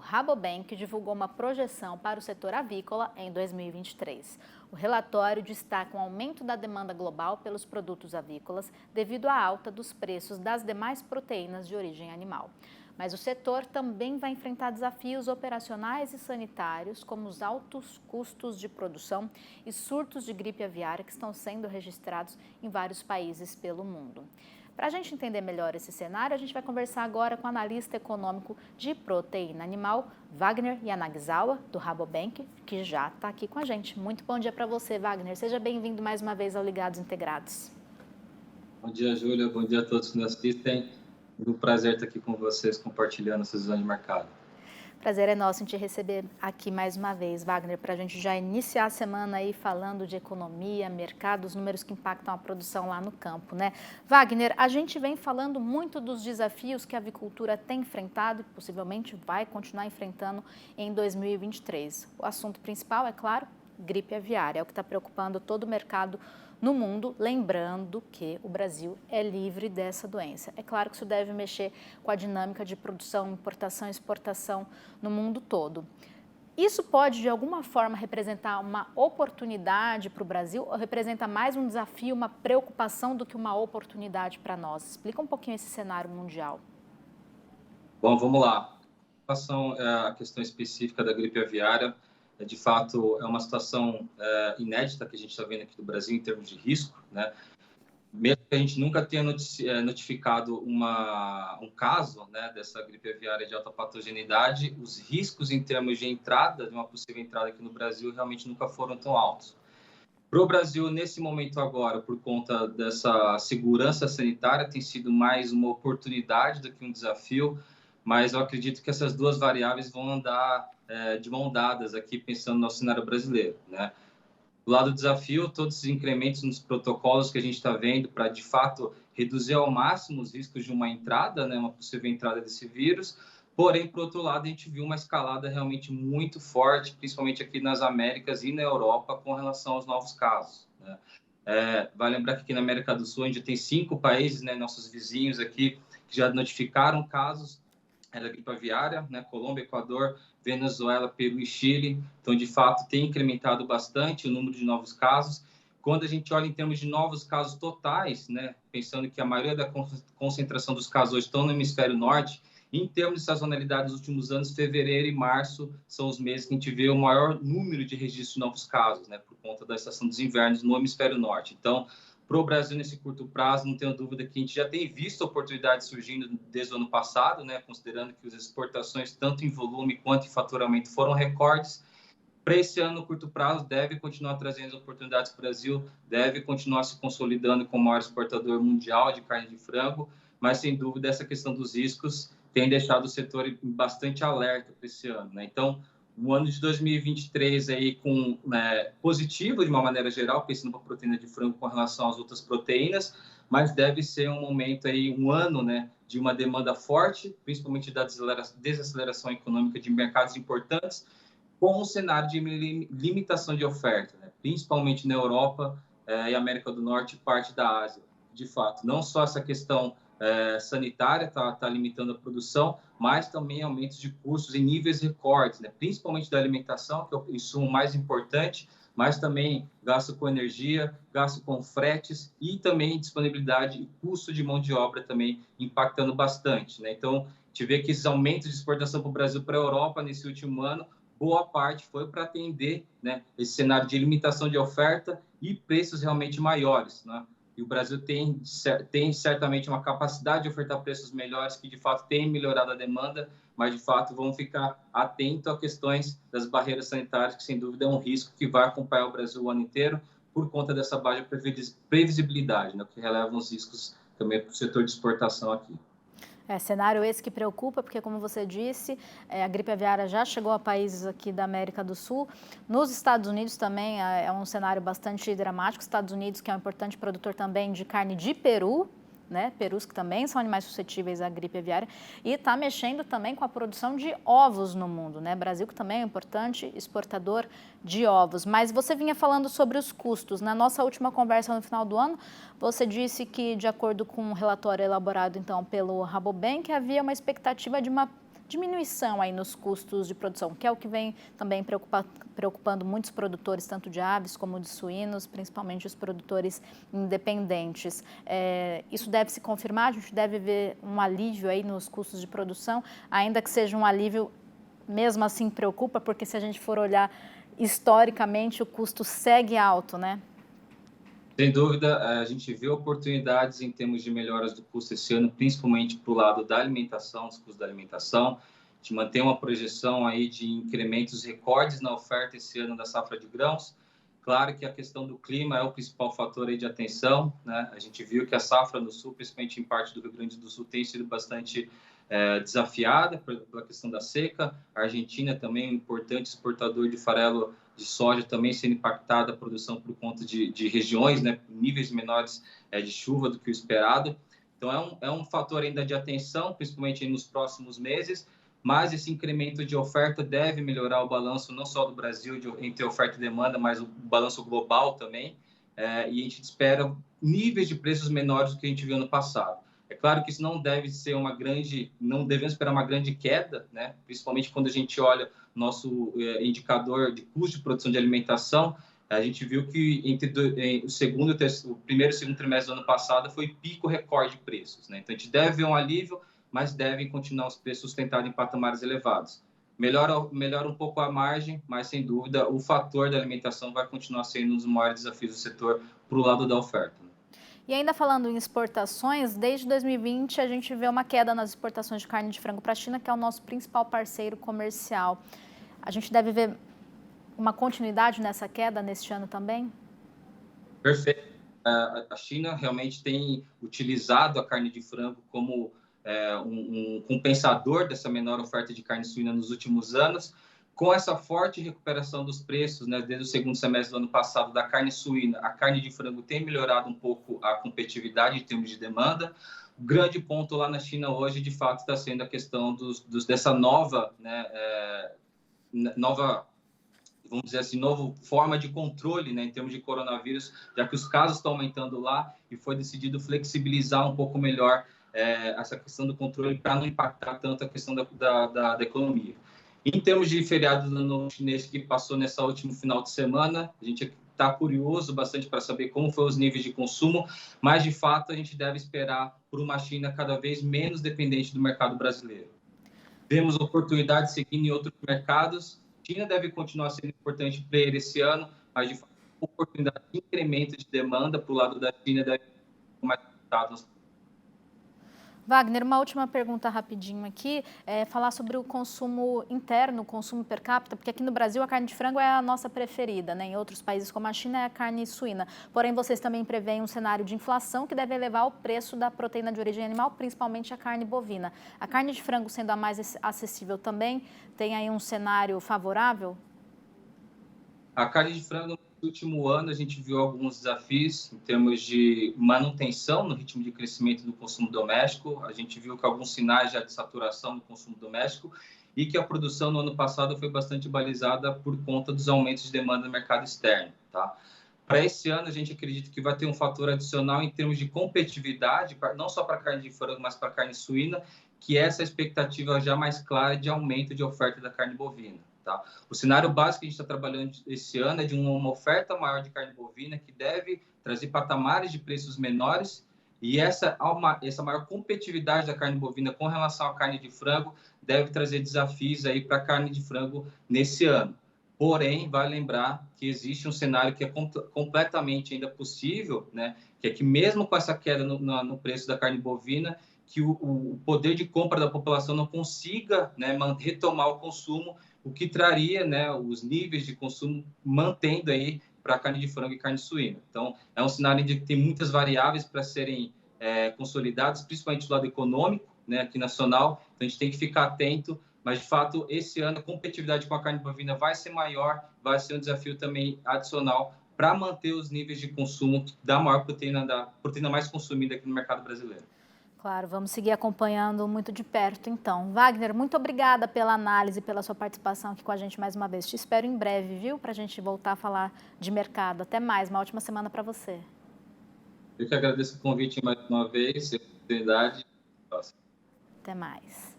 Rabobank divulgou uma projeção para o setor avícola em 2023. O relatório destaca um aumento da demanda global pelos produtos avícolas devido à alta dos preços das demais proteínas de origem animal. Mas o setor também vai enfrentar desafios operacionais e sanitários, como os altos custos de produção e surtos de gripe aviária que estão sendo registrados em vários países pelo mundo. Para a gente entender melhor esse cenário, a gente vai conversar agora com o analista econômico de proteína animal, Wagner Yanagisawa, do Rabobank, que já está aqui com a gente. Muito bom dia para você, Wagner. Seja bem-vindo mais uma vez ao Ligados Integrados. Bom dia, Júlia. Bom dia a todos que nos assistem. É um prazer estar aqui com vocês, compartilhando essa visão de mercado. Prazer é nosso em te receber aqui mais uma vez, Wagner, para a gente já iniciar a semana aí falando de economia, mercado, os números que impactam a produção lá no campo, né? Wagner, a gente vem falando muito dos desafios que a avicultura tem enfrentado e possivelmente vai continuar enfrentando em 2023. O assunto principal, é claro, gripe aviária, é o que está preocupando todo o mercado no mundo, lembrando que o Brasil é livre dessa doença. É claro que isso deve mexer com a dinâmica de produção, importação e exportação no mundo todo. Isso pode, de alguma forma, representar uma oportunidade para o Brasil ou representa mais um desafio, uma preocupação do que uma oportunidade para nós? Explica um pouquinho esse cenário mundial. Bom, vamos lá. Em relação à questão específica da gripe aviária, de fato, é uma situação inédita que a gente está vendo aqui do Brasil em termos de risco, né? Mesmo que a gente nunca tenha notificado um caso, né, dessa gripe aviária de alta patogenidade, os riscos em termos de entrada, de uma possível entrada aqui no Brasil, realmente nunca foram tão altos. Para o Brasil, nesse momento agora, por conta dessa segurança sanitária, tem sido mais uma oportunidade do que um desafio, mas eu acredito que essas duas variáveis vão andar de mão dadas aqui, pensando no nosso cenário brasileiro, né? Do lado do desafio, todos os incrementos nos protocolos que a gente está vendo para, de fato, reduzir ao máximo os riscos de uma entrada, né, uma possível entrada desse vírus. Porém, por outro lado, a gente viu uma escalada realmente muito forte, principalmente aqui nas Américas e na Europa, com relação aos novos casos, né? Vale lembrar que aqui na América do Sul a gente tem 5 países, né, nossos vizinhos aqui, que já notificaram casos da gripe aviária, né? Colômbia, Equador, Venezuela, Peru e Chile. Então, de fato, tem incrementado bastante o número de novos casos. Quando a gente olha em termos de novos casos totais, né, pensando que a maioria da concentração dos casos hoje estão no hemisfério norte, em termos de sazonalidade nos últimos anos, fevereiro e março são os meses que a gente vê o maior número de registros de novos casos, né, por conta da estação dos invernos no hemisfério norte. Então, para o Brasil, nesse curto prazo, não tenho dúvida que a gente já tem visto oportunidades surgindo desde o ano passado, né, considerando que as exportações, tanto em volume quanto em faturamento, foram recordes. Para esse ano, no curto prazo, deve continuar trazendo oportunidades para o Brasil, deve continuar se consolidando como o maior exportador mundial de carne de frango, mas, sem dúvida, essa questão dos riscos tem deixado o setor bastante alerta para esse ano, né? Então, o ano de 2023 aí positivo de uma maneira geral, pensando para a proteína de frango com relação às outras proteínas, mas deve ser um momento aí, um ano, né, de uma demanda forte, principalmente da desaceleração econômica de mercados importantes, com um cenário de limitação de oferta, né, principalmente na Europa e América do Norte e parte da Ásia. De fato, não só essa questão sanitária está limitando a produção, mas também aumentos de custos em níveis recordes, né? Principalmente da alimentação, que é o insumo mais importante, mas também gasto com energia, gasto com fretes e também disponibilidade e custo de mão de obra também impactando bastante, né? Então, a gente vê que esses aumentos de exportação para o Brasil para a Europa nesse último ano, boa parte foi para atender, né, esse cenário de limitação de oferta e preços realmente maiores, né? E o Brasil tem certamente uma capacidade de ofertar preços melhores que, de fato, tem melhorado a demanda, mas, de fato, vamos ficar atentos a questões das barreiras sanitárias, que, sem dúvida, é um risco que vai acompanhar o Brasil o ano inteiro por conta dessa baixa previsibilidade, né, que releva os riscos também para o setor de exportação aqui. Cenário esse que preocupa, porque, como você disse, a gripe aviária já chegou a países aqui da América do Sul. Nos Estados Unidos também é um cenário bastante dramático. Estados Unidos, que é um importante produtor também de carne de peru, né? Perus que também são animais suscetíveis à gripe aviária, e está mexendo também com a produção de ovos no mundo, né? Brasil que também é um importante exportador de ovos. Mas você vinha falando sobre os custos. Na nossa última conversa no final do ano, você disse que, de acordo com um relatório elaborado então pelo Rabobank, havia uma expectativa de diminuição aí nos custos de produção, que é o que vem também preocupando muitos produtores, tanto de aves como de suínos, principalmente os produtores independentes. Isso deve se confirmar, a gente deve ver um alívio aí nos custos de produção, ainda que seja um alívio, mesmo assim preocupa, porque se a gente for olhar historicamente, o custo segue alto, né? Sem dúvida, a gente vê oportunidades em termos de melhoras do custo esse ano, principalmente para o lado da alimentação, dos custos da alimentação. A gente mantém uma projeção aí de incrementos recordes na oferta esse ano da safra de grãos. Claro que a questão do clima é o principal fator aí de atenção, né? A gente viu que a safra no sul, principalmente em parte do Rio Grande do Sul, tem sido bastante desafiada pela questão da seca. A Argentina também é um importante exportador de farelo de soja, também sendo impactada a produção por conta de regiões, né, níveis menores de chuva do que o esperado. Então, é um fator ainda de atenção, principalmente nos próximos meses, mas esse incremento de oferta deve melhorar o balanço não só do Brasil entre oferta e demanda, mas o balanço global também, e a gente espera níveis de preços menores do que a gente viu no passado. É claro que isso não deve ser não devemos esperar uma grande queda, né? Principalmente quando a gente olha nosso indicador de custo de produção de alimentação, a gente viu que o primeiro e o segundo trimestre do ano passado foi pico recorde de preços, né? Então a gente deve ver um alívio, mas devem continuar os preços sustentados em patamares elevados. Melhora um pouco a margem, mas sem dúvida o fator da alimentação vai continuar sendo um dos maiores desafios do setor para o lado da oferta. E ainda falando em exportações, desde 2020 a gente vê uma queda nas exportações de carne de frango para a China, que é o nosso principal parceiro comercial. A gente deve ver uma continuidade nessa queda neste ano também? Perfeito. A China realmente tem utilizado a carne de frango como um compensador dessa menor oferta de carne suína nos últimos anos. Com essa forte recuperação dos preços, né, desde o segundo semestre do ano passado, da carne suína, a carne de frango tem melhorado um pouco a competitividade em termos de demanda. O grande ponto lá na China hoje, de fato, está sendo a questão dessa nova, vamos dizer assim, nova forma de controle, né, em termos de coronavírus, já que os casos estão aumentando lá e foi decidido flexibilizar um pouco melhor essa questão do controle para não impactar tanto a questão da economia. Em termos de feriado do Ano Chinês que passou nessa último final de semana, a gente está curioso bastante para saber como foram os níveis de consumo, mas de fato a gente deve esperar por uma China cada vez menos dependente do mercado brasileiro. Vemos oportunidades seguindo em outros mercados. A China deve continuar sendo importante player esse ano, mas de fato oportunidade de incremento de demanda para o lado da China deve ser mais resultados. Wagner, uma última pergunta rapidinho aqui, falar sobre o consumo interno, o consumo per capita, porque aqui no Brasil a carne de frango é a nossa preferida, né? Em outros países como a China é a carne suína. Porém, vocês também preveem um cenário de inflação que deve elevar o preço da proteína de origem animal, principalmente a carne bovina. A carne de frango sendo a mais acessível também, tem aí um cenário favorável? A carne de frango, no último ano, a gente viu alguns desafios em termos de manutenção no ritmo de crescimento do consumo doméstico. A gente viu que alguns sinais já de saturação do consumo doméstico e que a produção no ano passado foi bastante balizada por conta dos aumentos de demanda no mercado externo, tá? Para esse ano, a gente acredita que vai ter um fator adicional em termos de competitividade, não só para a carne de frango, mas para a carne suína, que é essa expectativa já mais clara de aumento de oferta da carne bovina. Tá? O cenário básico que a gente está trabalhando esse ano é de uma oferta maior de carne bovina que deve trazer patamares de preços menores e essa maior competitividade da carne bovina com relação à carne de frango deve trazer desafios aí para a carne de frango nesse ano. Porém, vale lembrar que existe um cenário que é completamente ainda possível, né? Que é que mesmo com essa queda no preço da carne bovina, que o poder de compra da população não consiga, né, retomar o consumo, o que traria, né, os níveis de consumo mantendo aí para carne de frango e carne suína. Então, é um cenário em que tem muitas variáveis para serem consolidadas, principalmente do lado econômico, né, aqui nacional. Então, a gente tem que ficar atento, mas, de fato, esse ano a competitividade com a carne bovina vai ser maior, vai ser um desafio também adicional para manter os níveis de consumo da maior proteína, da proteína mais consumida aqui no mercado brasileiro. Claro, vamos seguir acompanhando muito de perto, então. Wagner, muito obrigada pela análise, pela sua participação aqui com a gente mais uma vez. Te espero em breve, viu? Para a gente voltar a falar de mercado. Até mais, uma ótima semana para você. Eu que agradeço o convite mais uma vez, a oportunidade. Até mais.